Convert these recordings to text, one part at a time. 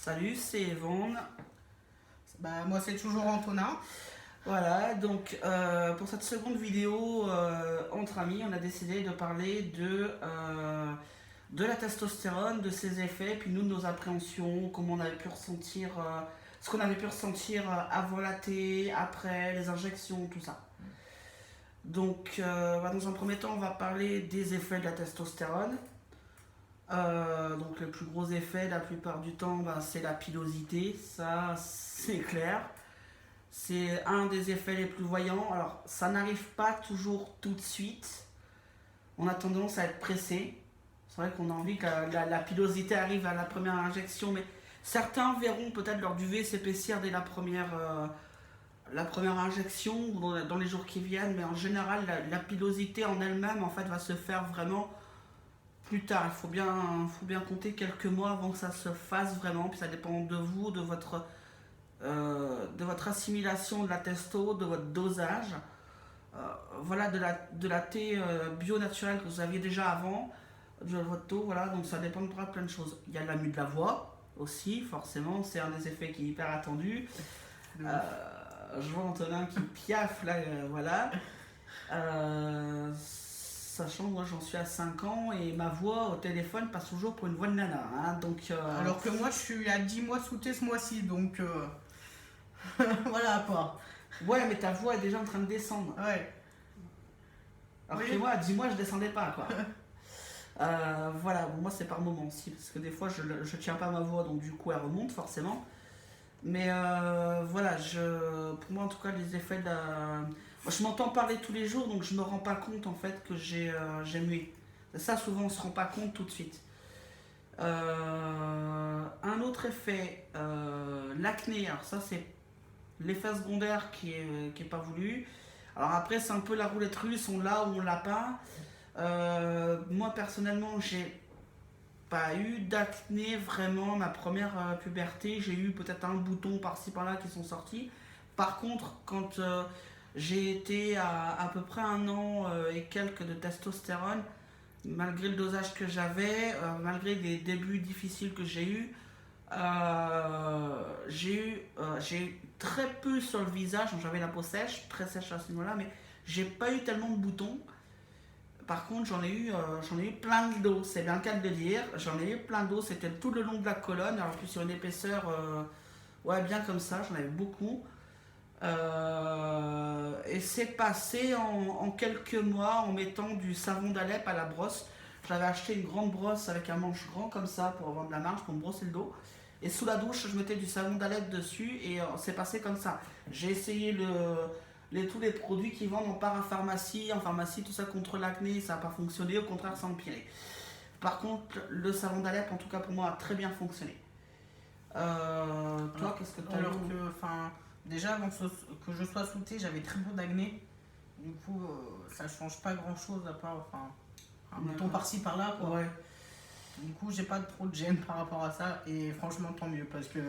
Salut, c'est Evan. Moi, c'est toujours Antonin. Voilà, donc pour cette seconde vidéo entre amis, on a décidé de parler de la testostérone, de ses effets, puis nous, de nos appréhensions, comment on avait pu ressentir, ce qu'on avait pu ressentir avant la thé, après, les injections, tout ça. Donc, dans un premier temps, on va parler des effets de la testostérone. Donc le plus gros effet la plupart du temps c'est la pilosité, ça c'est clair. C'est un des effets les plus voyants. Alors ça n'arrive pas toujours tout de suite. On a tendance à être pressé. C'est vrai qu'on a envie que la pilosité arrive à la première injection, mais certains verront peut-être leur duvet s'épaissir dès la première injection ou dans les jours qui viennent, mais en général la pilosité en elle-même en fait va se faire vraiment plus tard. Il faut bien compter quelques mois avant que ça se fasse vraiment. Puis ça dépend de vous, de votre assimilation de la testo, de votre dosage. Voilà, de la thé bio naturelle que vous aviez déjà avant, de votre taux. Voilà, donc ça dépendra de plein de choses. Il y a la mue de la voix aussi, forcément. C'est un des effets qui est hyper attendu. Je vois Antonin qui piaffe là, voilà. Sachant que moi j'en suis à 5 ans et ma voix au téléphone passe toujours pour une voix de nana. Hein, donc, Alors que moi, je suis à 10 mois sous thé ce mois-ci, donc voilà quoi. Ouais, mais ta voix est déjà en train de descendre. Ouais. Alors Oui. que moi, à 10 mois, je descendais pas, quoi. Voilà, bon, moi c'est par moment aussi, parce que des fois je tiens pas ma voix, donc du coup elle remonte forcément. Mais voilà, pour moi en tout cas, les effets de la. Moi, je m'entends parler tous les jours, donc je me rends pas compte en fait que j'ai mué. Ça, souvent, on se rend pas compte tout de suite. Un autre effet, l'acné. Alors ça, c'est l'effet secondaire qui est pas voulu. Alors après, c'est un peu la roulette russe, on l'a ou on l'a pas. Moi, personnellement, j'ai pas eu d'acné vraiment. Ma première puberté, j'ai eu peut-être un bouton par-ci par-là qui sont sortis. Par contre, quand j'ai été à peu près 1 an et quelques de testostérone, malgré le dosage que j'avais, malgré les débuts difficiles que j'ai eu très peu sur le visage. J'avais la peau sèche, très sèche à ce niveau-là, mais j'ai pas eu tellement de boutons. Par contre, j'en ai eu plein de dos, c'est bien le cas de le dire. J'en ai eu plein d'os, c'était tout le long de la colonne, alors plus sur une épaisseur, ouais, bien comme ça, j'en avais beaucoup. Et c'est passé en quelques mois en mettant du savon d'Alep à la brosse. J'avais acheté une grande brosse avec un manche grand comme ça pour avoir de la marge, pour me brosser le dos. Et sous la douche, je mettais du savon d'Alep dessus et c'est passé comme ça. J'ai essayé tous les produits qui vendent en parapharmacie, en pharmacie, tout ça contre l'acné, ça n'a pas fonctionné, au contraire, ça a empiré. Par contre, le savon d'Alep, en tout cas pour moi, a très bien fonctionné. Toi, qu'est-ce que tu as Alors eu? que, déjà avant que je sois sous thé, j'avais très peu d'acné. Du coup, ça change pas grand-chose à part, un bouton par-ci par-là, quoi. Ouais. Du coup, j'ai pas trop de gêne par rapport à ça, et franchement, tant mieux, parce que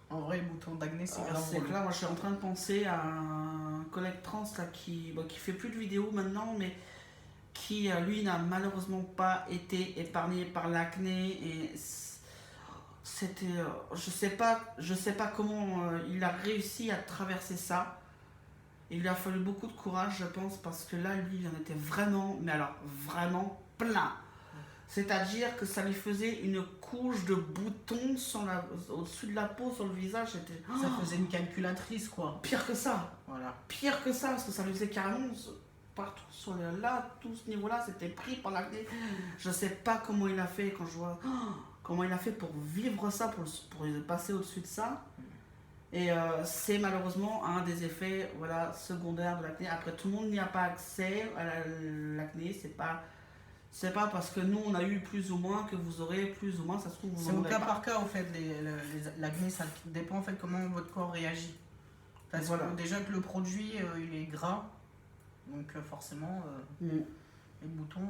en vrai, le bouton d'acné, c'est grave. C'est clair, moi je suis en train de penser à un collègue trans là, qui fait plus de vidéos maintenant, mais qui lui n'a malheureusement pas été épargné par l'acné et c'était, je sais pas comment il a réussi à traverser ça. Il lui a fallu beaucoup de courage, je pense, parce que là, lui, il en était vraiment, mais alors vraiment plein. C'est-à-dire que ça lui faisait une couche de boutons au-dessus de la peau, sur le visage. C'était Ça faisait une calculatrice, quoi. pire que ça. Voilà. Pire que ça, parce que ça lui faisait carrément partout sur là, tout ce niveau-là, c'était pris par l'acné. Je sais pas comment il a fait quand je vois comment il a fait pour vivre ça, pour passer au-dessus de ça. Et c'est malheureusement un des effets, voilà, secondaires de l'acné. Après, tout le monde n'y a pas accès à l'acné. C'est pas parce que nous on a eu plus ou moins que vous aurez plus ou moins. Ça se trouve vous C'est en au aurez cas pas. par cas, en fait, l'acné, ça dépend en fait comment votre corps réagit. Parce Voilà. que déjà que le produit, il est gras, donc forcément, les boutons,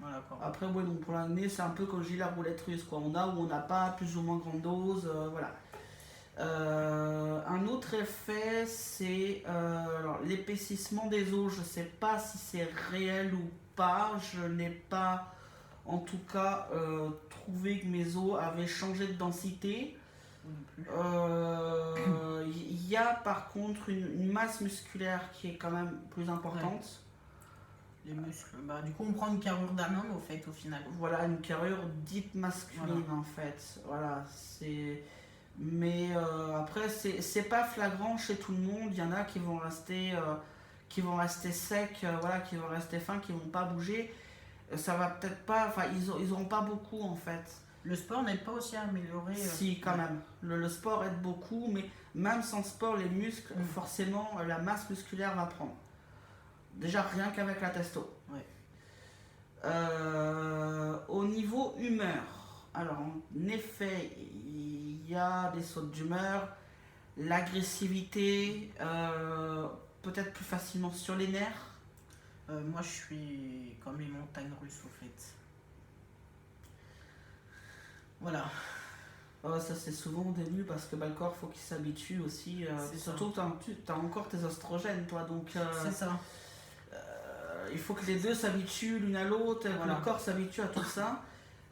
voilà quoi. Après, ouais, donc pour l'acné, c'est un peu comme je dis la roulette russe, quoi. On a ou on n'a pas, plus ou moins grande dose, voilà. Un autre effet, c'est l'épaississement des os. Je sais pas si c'est réel ou pas. Je n'ai pas en tout cas trouvé que mes os avaient changé de densité. Il y a par contre une masse musculaire qui est quand même plus importante. Les muscles. Bah, du coup, on prend une carrure d'un homme, au fait, au final. Voilà, une carrure dite masculine, en fait. Voilà, c'est. Mais après, c'est pas flagrant chez tout le monde. Il y en a qui vont rester secs, voilà, qui vont rester fins, qui vont pas bouger. Ça va peut-être pas. Enfin, ils auront pas beaucoup, en fait. Le sport n'aide pas aussi à améliorer. Si, quand même. Le sport aide beaucoup, mais même sans sport, les muscles, forcément, la masse musculaire va prendre. Déjà, rien qu'avec la testo. Ouais. Au niveau humeur, alors en effet, il y a des sautes d'humeur, l'agressivité, peut-être plus facilement sur les nerfs. Moi, je suis comme les montagnes russes, au fait. Voilà. Ça c'est souvent au début parce que le corps faut qu'il s'habitue aussi. Surtout que tu as encore tes oestrogènes, toi, donc c'est ça. il faut que les deux s'habituent l'une à l'autre, que le corps s'habitue à tout ça.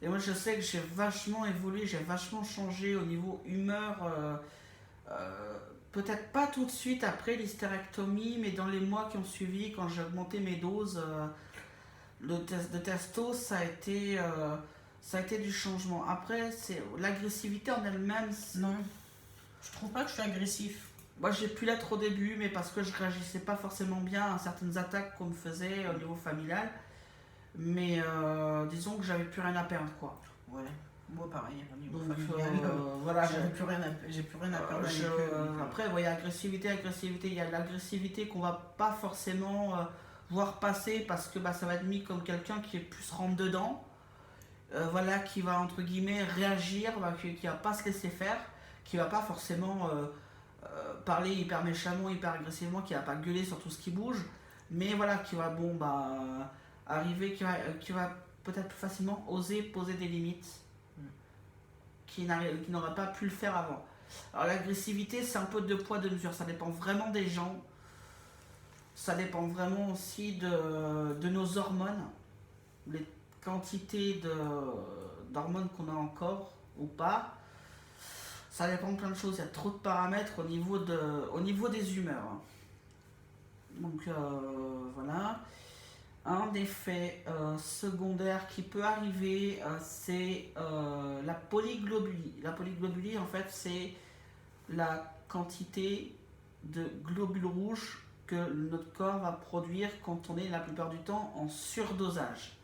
Et moi je sais que j'ai vachement évolué, j'ai vachement changé au niveau humeur. Peut-être pas tout de suite après l'hystérectomie, mais dans les mois qui ont suivi, quand j'ai augmenté mes doses, le test de testo, ça a été du changement. Après, c'est l'agressivité en elle-même. Non, je trouve pas que je suis agressif. Moi, j'ai pu l'être au début, mais parce que je réagissais pas forcément bien à certaines attaques qu'on me faisait au niveau familial. Mais disons que j'avais plus rien à perdre, quoi. Ouais, moi pareil, au niveau donc, familial. voilà, j'ai plus rien à perdre. Après, il y a agressivité. Il y a l'agressivité qu'on va pas forcément voir passer parce que ça va être mis comme quelqu'un qui est plus rentre dedans. Voilà, qui va entre guillemets réagir, qui va pas se laisser faire, qui va pas forcément parler hyper méchamment, hyper agressivement, qui va pas gueuler sur tout ce qui bouge, mais voilà, qui va arriver, qui va peut-être plus facilement oser poser des limites, qui n'aurait pas pu le faire avant. Alors l'agressivité, c'est un peu de poids de mesure, ça dépend vraiment des gens, ça dépend vraiment aussi de nos hormones, les quantité d'hormones qu'on a encore ou pas. Ça dépend de plein de choses, il y a trop de paramètres au niveau des humeurs. Donc voilà. Un des faits secondaires qui peut arriver, c'est la polyglobulie. La polyglobulie, en fait, c'est la quantité de globules rouges que notre corps va produire quand on est la plupart du temps en surdosage.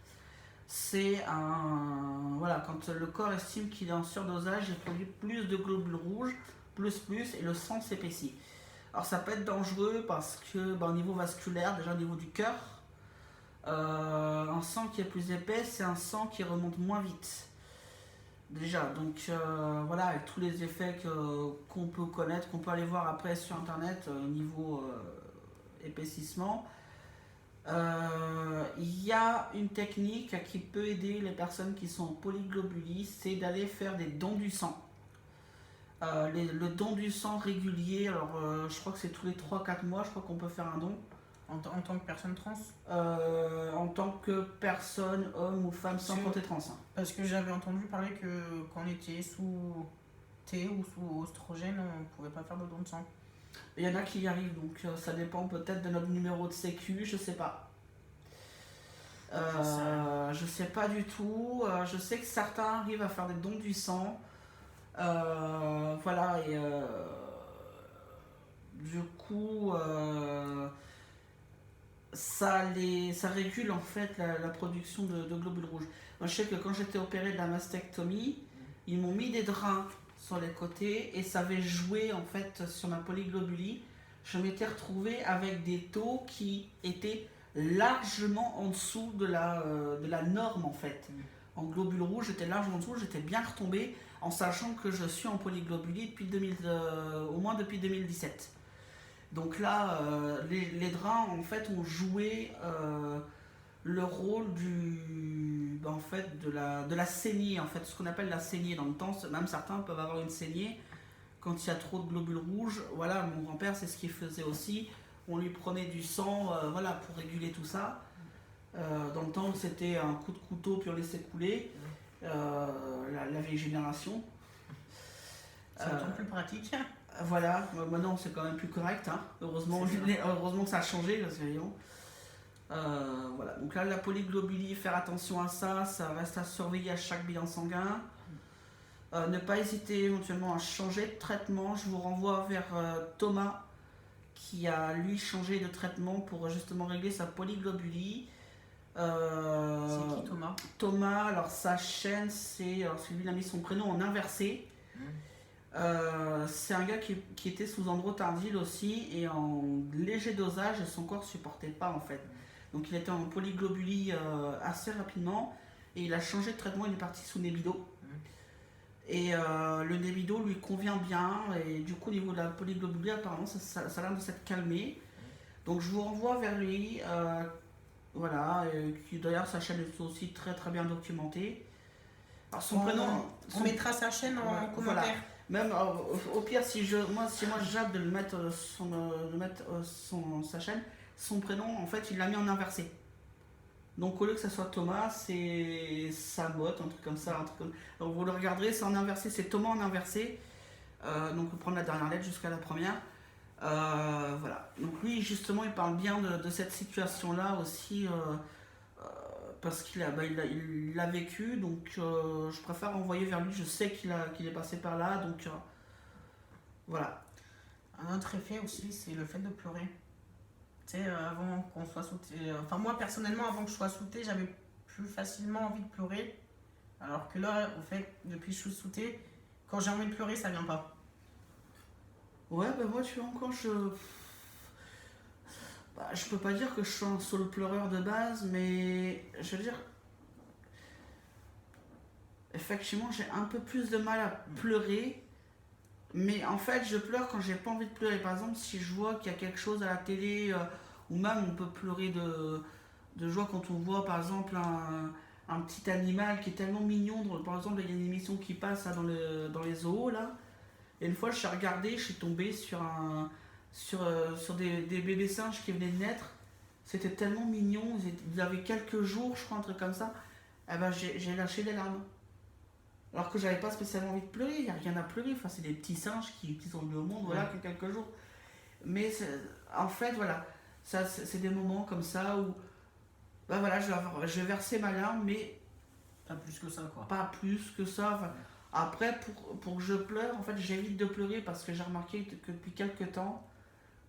C'est quand le corps estime qu'il est en surdosage, il produit plus de globules rouges, et le sang s'épaissit. Alors ça peut être dangereux parce que au niveau vasculaire, déjà au niveau du cœur, un sang qui est plus épais, c'est un sang qui remonte moins vite. Déjà, donc avec tous les effets qu'on peut connaître, qu'on peut aller voir après sur internet au niveau épaississement. Il y a une technique qui peut aider les personnes qui sont en polyglobulie, c'est d'aller faire des dons du sang. Le don du sang régulier, alors je crois que c'est tous les 3-4 mois, je crois qu'on peut faire un don. En tant que personne trans En tant que personne, homme ou femme sans côté trans. Parce que j'avais entendu parler que quand on était sous T ou sous oestrogène, on ne pouvait pas faire de don de sang. Il y en a qui y arrivent, donc ça dépend peut-être de notre numéro de sécu, je sais pas. Je sais pas du tout. Je sais que certains arrivent à faire des dons du sang. Du coup, ça régule en fait la production de globules rouges. Moi, je sais que quand j'étais opéré de la mastectomie, ils m'ont mis des drains sur les côtés et ça avait joué en fait sur ma polyglobulie. Je m'étais retrouvé avec des taux qui étaient largement en dessous de la norme en fait. En globules rouges, j'étais largement en dessous, j'étais bien retombé en sachant que je suis en polyglobulie au moins depuis 2017. Donc là, les drains en fait ont joué le rôle de la saignée, en fait, ce qu'on appelle la saignée. Dans le temps, même certains peuvent avoir une saignée quand il y a trop de globules rouges. Voilà, mon grand-père, c'est ce qu'il faisait aussi. On lui prenait du sang, pour réguler tout ça. Dans le temps, c'était un coup de couteau puis on laissait couler. La vieille génération. C'est un peu plus pratique. Voilà, maintenant c'est quand même plus correct. Hein. Heureusement que ça a changé. Parce que, voilà. Donc là, la polyglobulie, faire attention à ça, ça reste à surveiller à chaque bilan sanguin. Ne pas hésiter éventuellement à changer de traitement. Je vous renvoie vers Thomas qui a lui changé de traitement pour justement régler sa polyglobulie. C'est qui Thomas? Thomas, alors sa chaîne, c'est. Alors lui, il a mis son prénom en inversé. C'est un gars qui était sous androtardile aussi et en léger dosage et son corps supportait pas en fait. Donc il était en polyglobulie assez rapidement et il a changé de traitement, il est parti sous Nebido. Et le Nebido lui convient bien et du coup au niveau de la polyglobulie apparemment ça a l'air de s'être calmé. Donc je vous renvoie vers lui, voilà, qui d'ailleurs sa chaîne est aussi très très bien documentée. Alors son prénom... On mettra sa chaîne en commentaire. Voilà. Même au pire, si moi j'aide de le mettre, sa chaîne, son prénom, en fait, il l'a mis en inversé. Donc au lieu que ça soit Thomas, c'est Sabot, un truc comme ça. Donc vous le regarderez, c'est en inversé, c'est Thomas en inversé. Donc on prend la dernière lettre jusqu'à la première. Voilà. Donc lui, justement, il parle bien de cette situation-là aussi. Parce qu'il l'a vécu, donc je préfère envoyer vers lui, je sais qu'il est passé par là, donc voilà. Un autre effet aussi, c'est le fait de pleurer. Tu sais, avant qu'on soit sauté, enfin moi personnellement, avant que je sois sauté, j'avais plus facilement envie de pleurer, alors que là, au fait, depuis que je suis sauté, quand j'ai envie de pleurer, ça vient pas. Ouais, bah moi, tu vois, encore, je peux pas dire que je suis un solo pleureur de base, mais je veux dire, effectivement, j'ai un peu plus de mal à pleurer, mais en fait, je pleure quand j'ai pas envie de pleurer. Par exemple, si je vois qu'il y a quelque chose à la télé, ou même on peut pleurer de joie quand on voit, par exemple, un petit animal qui est tellement mignon. Par exemple, il y a une émission qui passe là, dans les zoos, là, et une fois, je suis regardé, je suis tombé sur des bébés singes qui venaient de naître. C'était tellement mignon, ils avaient quelques jours, je crois, un truc comme ça. Eh ben, j'ai lâché des larmes. Alors que j'avais pas spécialement envie de pleurer, il n'y a rien à pleurer. Enfin, c'est des petits singes qui sont venus au monde, voilà, que quelques jours. Mais en fait, voilà, ça, c'est des moments comme ça où, bah voilà, je vais verser ma larme, mais pas plus que ça, quoi. Pas plus que ça. Enfin, après, pour que je pleure, en fait, j'évite de pleurer parce que j'ai remarqué que depuis quelques temps,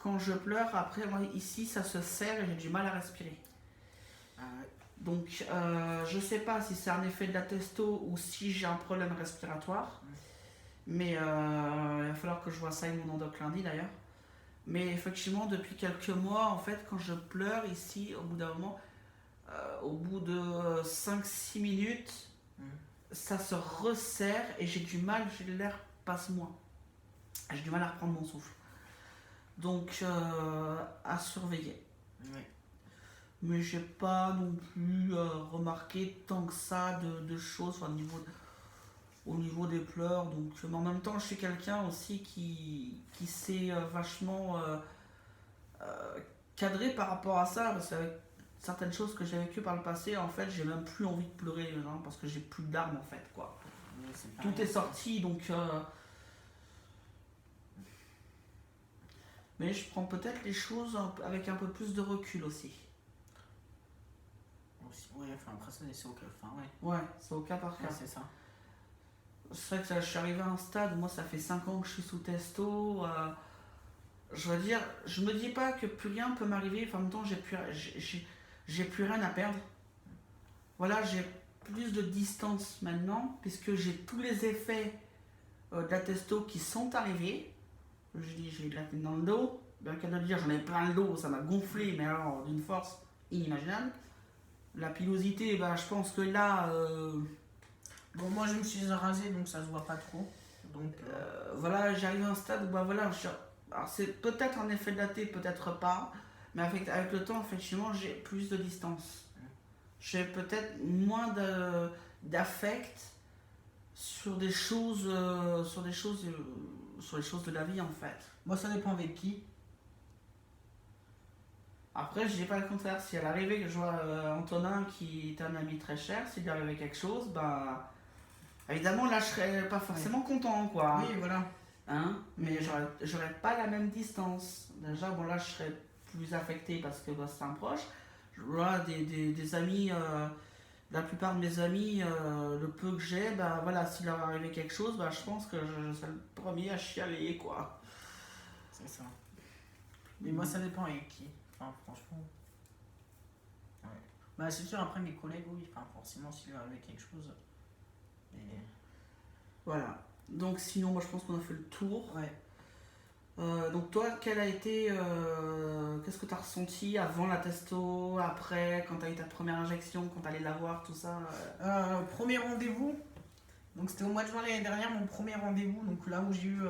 quand je pleure, après, moi, ici, ça se serre et j'ai du mal à respirer. Donc, je sais pas si c'est un effet de la testo ou si j'ai un problème respiratoire. Mais il va falloir que je vois ça avec mon endoc lundi d'ailleurs. Mais effectivement, depuis quelques mois, en fait, quand je pleure ici, au bout d'un moment, au bout de 5-6 minutes, ça se resserre et j'ai du mal, l'air passe moins. J'ai du mal à reprendre mon souffle. Donc, à surveiller. Oui. Mais j'ai pas non plus remarqué tant que ça de choses enfin, au niveau des pleurs. Donc, mais en même temps, je suis quelqu'un aussi qui s'est vachement cadré par rapport à ça. Parce qu'avec certaines choses que j'ai vécues par le passé, en fait, j'ai même plus envie de pleurer hein, parce que j'ai plus d'armes en fait. Quoi. Tout est sorti donc. Mais je prends peut-être les choses avec un peu plus de recul aussi. Ouais, enfin après ça c'est au cas. Enfin, ouais, c'est au cas par cas. Ouais, c'est ça. C'est vrai que je suis arrivé à un stade, moi ça fait 5 ans que je suis sous testo. Je veux dire, je me dis pas que plus rien peut m'arriver, enfin en même temps j'ai plus rien à perdre. Voilà, j'ai plus de distance maintenant, puisque j'ai tous les effets de la testo qui sont arrivés. Je dis, j'ai de la tête dans le dos, bien qu'à le dire, j'en ai plein le dos, ça m'a gonflé, mais alors d'une force inimaginable. La pilosité, bah, je pense que là. Bon, moi je me suis rasé donc ça se voit pas trop. Donc, voilà, j'arrive à un stade où bah, voilà, alors c'est peut-être un effet de la tête, peut-être pas, mais avec le temps, effectivement, j'ai plus de distance. J'ai peut-être moins d'affect sur des choses, sur les choses de la vie en fait. Moi ça dépend avec qui. Après, je dis pas le contraire. Si à l'arrivée, je vois Antonin qui est un ami très cher, s'il lui arrivait quelque chose, bah évidemment là je serais pas Ouais. forcément content quoi. Oui, voilà. Hein, mais Mais j'aurais pas la même distance. Déjà, bon là je serais plus affecté parce que bah, c'est un proche. Je vois des amis, la plupart de mes amis, le peu que j'ai, bah voilà, s'il leur arrivait quelque chose, bah je pense que je serais le premier à chialer quoi. c'est ça. Mais moi, ça dépend avec qui. Enfin, franchement. Ouais. Bah, c'est sûr, après mes collègues, oui. Enfin, forcément, s'il leur arrivait quelque chose. Mais... Voilà. Donc sinon, moi je pense qu'on a fait le tour. Ouais. Donc toi, quel a été, qu'est-ce que tu as ressenti avant la testo, après, quand tu as eu ta première injection, quand tu allais la voir, tout ça Premier rendez-vous. Donc, c'était au mois de juin l'année dernière, mon premier rendez-vous. Donc, là où j'ai eu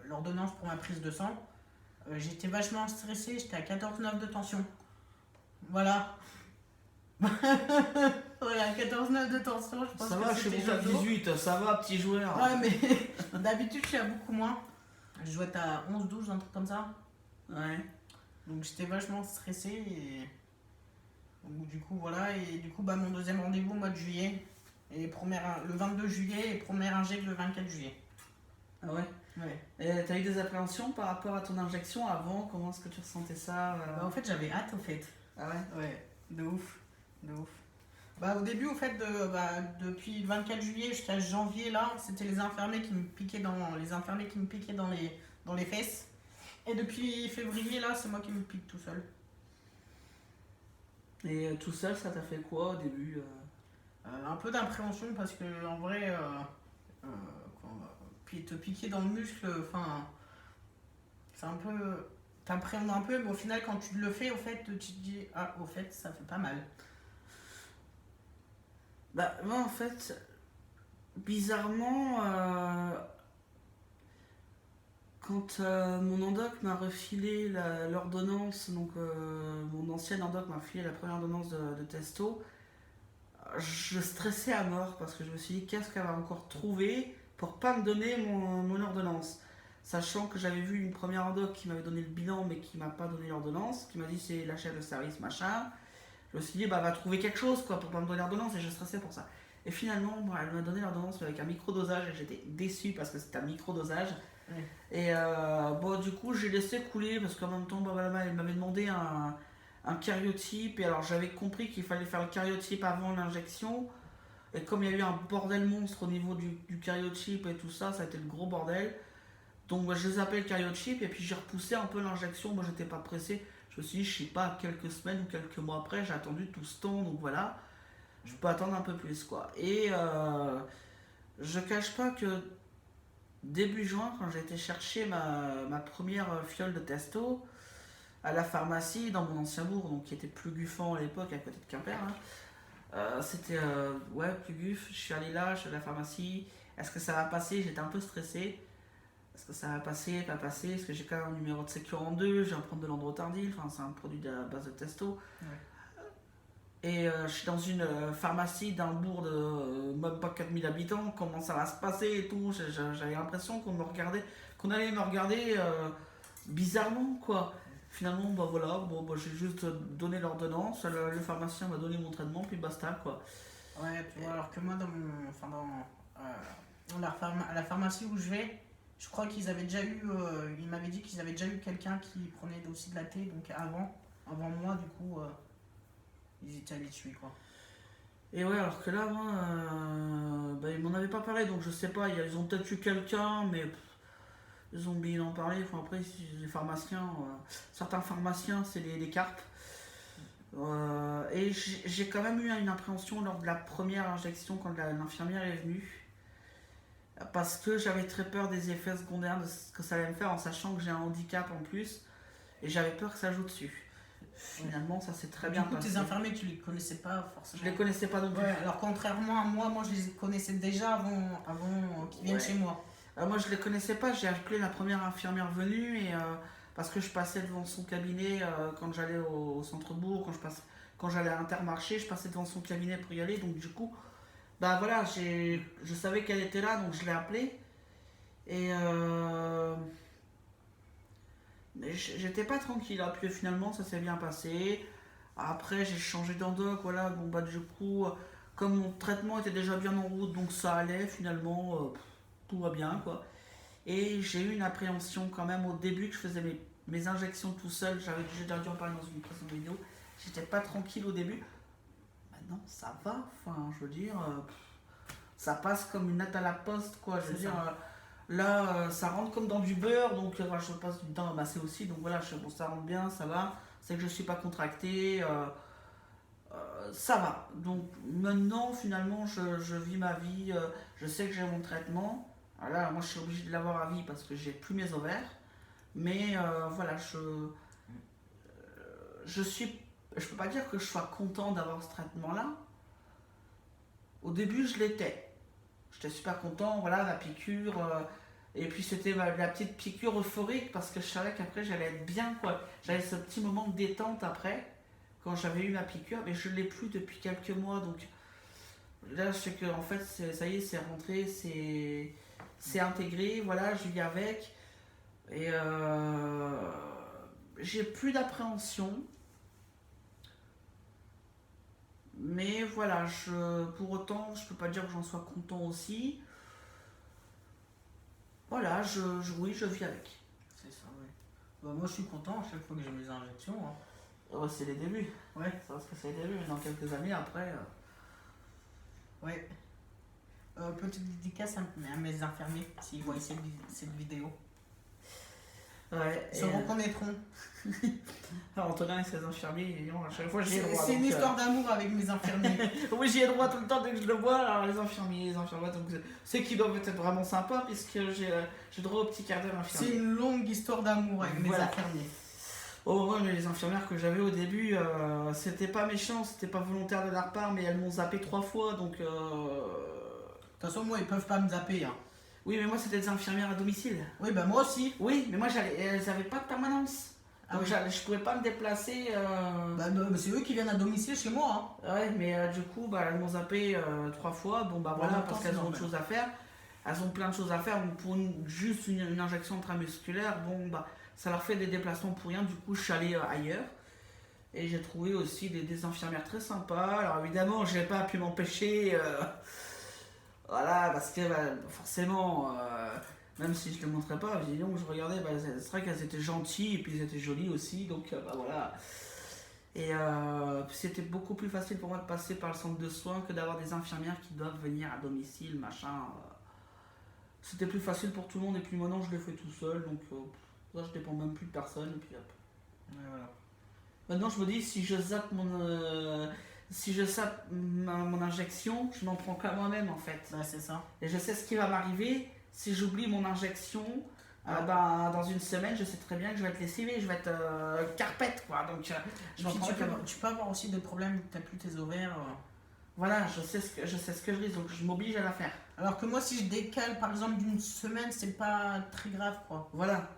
l'ordonnance pour ma prise de sang. J'étais vachement stressée. J'étais à 14,9 de tension. Voilà. Voilà, 14,9 de tension. Je pense Ça que va, chez c'était vous à Jojo. 18, ça va, petit joueur. Ouais, mais d'habitude, je suis à beaucoup moins. Je dois être à 11-12, un truc comme ça. Ouais. Donc j'étais vachement stressé. Et... Donc, du coup, voilà. Et du coup, bah, mon deuxième rendez-vous au mois de juillet. Et le 22 juillet et première injecte le 24 juillet. Ah ouais. Ouais. Et t'as eu des appréhensions par rapport à ton injection avant? Comment est-ce que tu ressentais ça Bah, en fait, j'avais hâte, au fait. Ah ouais. Ouais, de ouf. De ouf. Bah, au début, au fait, depuis le 24 juillet jusqu'à janvier, là, c'était les infirmiers qui me piquaient dans les fesses. Et depuis février, là, c'est moi qui me pique tout seul. Et tout seul, ça t'a fait quoi au début Un peu d'appréhension parce que, en vrai, euh, puis te piquer dans le muscle, enfin, c'est un peu. T'appréhendes un peu, mais au final, quand tu le fais, au fait, tu te dis, ah, au fait, ça fait pas mal. Bah, moi en fait, bizarrement, quand mon endoc m'a refilé l'ordonnance, donc mon ancien endoc m'a filé la première ordonnance de testo, je stressais à mort parce que je me suis dit qu'est-ce qu'elle va encore trouver pour pas me donner mon ordonnance. Sachant que j'avais vu une première endoc qui m'avait donné le bilan mais qui m'a pas donné l'ordonnance, qui m'a dit c'est la chef de service machin. Je me suis dit bah elle va trouver quelque chose quoi pour pas me donner l'ordonnance et je stressais pour ça. Et finalement bon, elle m'a donné l'ordonnance avec un micro-dosage et j'étais déçu parce que c'était un micro-dosage. Ouais. Et bon du coup j'ai laissé couler parce qu'en même temps bah, voilà, elle m'avait demandé un cariotype et alors j'avais compris qu'il fallait faire le cariotype avant l'injection et comme il y a eu un bordel monstre au niveau du cariotype et tout ça, ça a été le gros bordel. Donc moi, je les appelle cariotype et puis j'ai repoussé un peu l'injection, moi j'étais pas pressé, je me suis dit je sais pas quelques semaines ou quelques mois après, j'ai attendu tout ce temps donc voilà, je peux attendre un peu plus quoi. Et je cache pas que début juin quand j'ai été chercher ma première fiole de testo, à la pharmacie dans mon ancien bourg, donc qui était plus Guffan à l'époque, à côté de Quimper. Hein. C'était ouais, plus Guff. Je suis allé là, je suis à la pharmacie. Est-ce que ça va passer? J'étais un peu stressé. Est-ce que ça va passer, pas passer? Est-ce que j'ai quand même un numéro de sécu en 2? Je vais en prendre de l'androtardil. Enfin, c'est un produit de la base de testo. Ouais. Et je suis dans une pharmacie d'un bourg de même pas 4000 habitants. Comment ça va se passer et tout? J'avais l'impression qu'on allait me regarder bizarrement quoi. Finalement, bah voilà, bon, bah, j'ai juste donné l'ordonnance, le pharmacien m'a donné mon traitement, puis basta quoi. Ouais, tu vois, alors que moi, à la pharmacie où je vais, je crois qu'ils avaient déjà eu, ils m'avaient dit qu'ils avaient déjà eu quelqu'un qui prenait aussi de la thé, donc avant moi, du coup, ils étaient habitués, quoi. Et ouais, alors que là, moi, bah, ils m'en avaient pas parlé, donc je sais pas, ils ont peut-être eu quelqu'un, mais ils ont oublié d'en parler. Enfin, après, les pharmaciens, certains pharmaciens, c'est les carpes. Et j'ai quand même eu une appréhension lors de la première injection quand l'infirmière est venue. Parce que j'avais très peur des effets secondaires de ce que ça allait me faire en sachant que j'ai un handicap en plus. Et j'avais peur que ça joue dessus. Finalement, ça s'est très bien Du coup, passé. tes infirmiers, tu les connaissais pas forcément. Je les connaissais pas non plus. Ouais, alors contrairement à moi, je les connaissais déjà avant qu'ils viennent chez moi. Moi, je les connaissais pas. J'ai appelé la première infirmière venue et parce que je passais devant son cabinet quand j'allais au centre-bourg, quand j'allais à Intermarché, je passais devant son cabinet pour y aller. Donc du coup, bah voilà, je savais qu'elle était là, donc je l'ai appelée. Et Mais j'étais pas tranquille, hein, puis finalement ça s'est bien passé. Après j'ai changé d'endoc, voilà, bon bah du coup, comme mon traitement était déjà bien en route, donc ça allait finalement, tout va bien quoi. Et j'ai eu une appréhension quand même au début que je faisais mes injections tout seul, j'ai déjà dû en parler dans une précédente vidéo, j'étais pas tranquille au début. Maintenant ça va, enfin je veux dire, ça passe comme une lettre à la poste quoi, je veux dire. Là, ça rentre comme dans du beurre, donc je passe du temps à masser aussi, donc voilà, bon, ça rentre bien, ça va. C'est que je suis pas contracté, ça va. Donc maintenant, finalement, je vis ma vie, je sais que j'ai mon traitement. Alors là, moi, je suis obligé de l'avoir à vie parce que j'ai plus mes ovaires. Mais voilà, je suis, je peux pas dire que je sois content d'avoir ce traitement-là. Au début, je l'étais. J'étais super content, voilà, la piqûre. Et puis c'était la petite piqûre euphorique parce que je savais qu'après j'allais être bien, quoi. J'avais ce petit moment de détente après, quand j'avais eu ma piqûre, mais je ne l'ai plus depuis quelques mois. Donc là, je sais que en fait, ça y est, c'est rentré, c'est intégré, voilà, je vis avec. Et j'ai plus d'appréhension. Mais voilà, pour autant, je peux pas dire que j'en sois content aussi. Voilà, oui, je vis avec. C'est ça, ouais. Bah, moi, je suis content à chaque fois que j'ai mes injections. Hein. Ouais, c'est les débuts. Ouais. C'est parce que c'est les débuts. Dans quelques années après. Ouais. Petite dédicace à mes infirmiers s'ils voient cette vidéo. Ouais. Ils se reconnaîtront. Alors, Antonin et ses infirmiers, à chaque fois j'y ai droit. C'est une histoire d'amour avec mes infirmiers. Oui, j'y ai droit tout le temps dès que je le vois. Alors, les infirmiers, donc c'est qu'ils doivent être vraiment sympas puisque j'ai droit au petit quart d'heure infirmier. C'est une longue histoire d'amour avec mes infirmiers. Oh ouais, mais les infirmières que j'avais au début, c'était pas méchant, c'était pas volontaire de leur part, mais elles m'ont zappé 3 fois, donc... De toute façon, moi, ils peuvent pas me zapper. Hein. Oui, mais moi, c'était des infirmières à domicile. Oui, bah moi aussi. Oui, mais moi, elles avaient pas de permanence. Donc, oui. je pouvais pas me déplacer... Bah, c'est eux qui viennent à domicile chez moi. Hein. Ouais, mais du coup, elles m'ont zappé 3 fois, bon bah voilà, parce qu'elles ont autre chose à faire. Elles ont plein de choses à faire, donc pour juste une injection intramusculaire, bon bah... Ça leur fait des déplacements pour rien, du coup je suis allé ailleurs. Et j'ai trouvé aussi des infirmières très sympas. Alors évidemment, je n'ai pas pu m'empêcher. Voilà, parce que forcément, même si je ne le montrais pas, je regardais, c'est vrai qu'elles étaient gentilles et puis elles étaient jolies aussi. Donc voilà. Et c'était beaucoup plus facile pour moi de passer par le centre de soins que d'avoir des infirmières qui doivent venir à domicile, machin. C'était plus facile pour tout le monde et puis maintenant je le fais tout seul. Donc... Là, je dépends même plus de personne, et puis hop. Ouais, voilà. Maintenant, je me dis, si je zappe mon injection, je m'en prends qu'à moi-même, en fait. Ouais, c'est ça. Et je sais ce qui va m'arriver si j'oublie mon injection. Dans une semaine, je sais très bien que je vais être lessivé, je vais être carpette, quoi. Donc, tu peux avoir aussi des problèmes, tu n'as plus tes ovaires. Voilà, je sais ce que je risque, donc je m'oblige à la faire. Alors que moi, si je décale, par exemple, d'une semaine, c'est pas très grave, quoi. Voilà.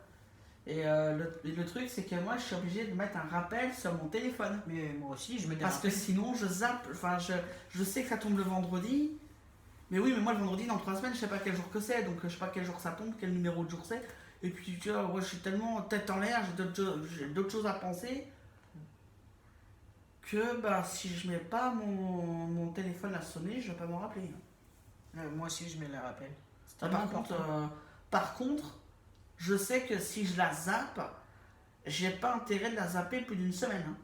Et le truc, c'est que moi, je suis obligé de mettre un rappel sur mon téléphone. Mais moi aussi, je mets des Parce rappels. que sinon, je zappe. Enfin, je sais que ça tombe le vendredi. Mais oui, mais moi, le vendredi, dans 3 semaines, je sais pas quel jour que c'est. Donc, je sais pas quel jour ça tombe, quel numéro de jour c'est. Et puis, tu vois, moi, je suis tellement tête en l'air, j'ai d'autres choses à penser. Que si je mets pas mon téléphone à sonner, je vais pas m'en rappeler. Moi aussi, je mets les rappels. Par contre, je sais que si je la zappe, j'ai pas intérêt de la zapper plus d'une semaine. Hein.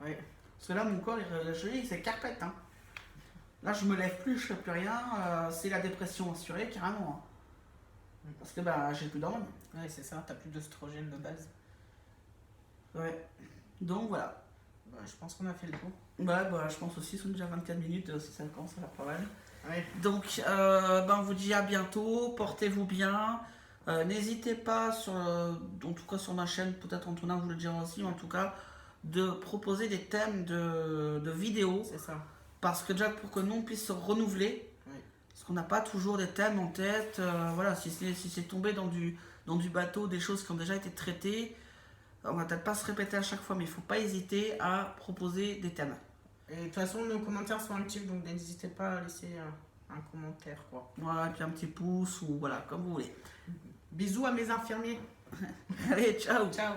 Oui. Parce que là, mon corps, je dis, c'est carpette. Hein. Là, je me lève plus, je fais plus rien. C'est la dépression assurée, carrément. Hein. Parce que j'ai plus d'hormones. Ouais, c'est ça, t'as plus d'œstrogène de base. Ouais. Donc voilà. Je pense qu'on a fait le tour. Ouais, je pense aussi, sont déjà 24 minutes, si ça commence à faire pas mal. Ouais. Donc, on vous dit à bientôt, portez-vous bien. N'hésitez pas, en tout cas sur ma chaîne, peut-être Antonin vous le dira aussi, mais en tout cas, de proposer des thèmes de vidéos. C'est ça. Parce que déjà, pour que nous on puisse se renouveler, oui. Parce qu'on n'a pas toujours des thèmes en tête. Voilà, si c'est tombé dans du bateau, des choses qui ont déjà été traitées, on va peut-être pas se répéter à chaque fois, mais il ne faut pas hésiter à proposer des thèmes. Et de toute façon, nos commentaires sont actifs, donc n'hésitez pas à laisser un commentaire, quoi. Voilà, et puis un petit pouce, ou voilà, comme vous voulez. Bisous à mes infirmiers. Allez, ciao. Ciao.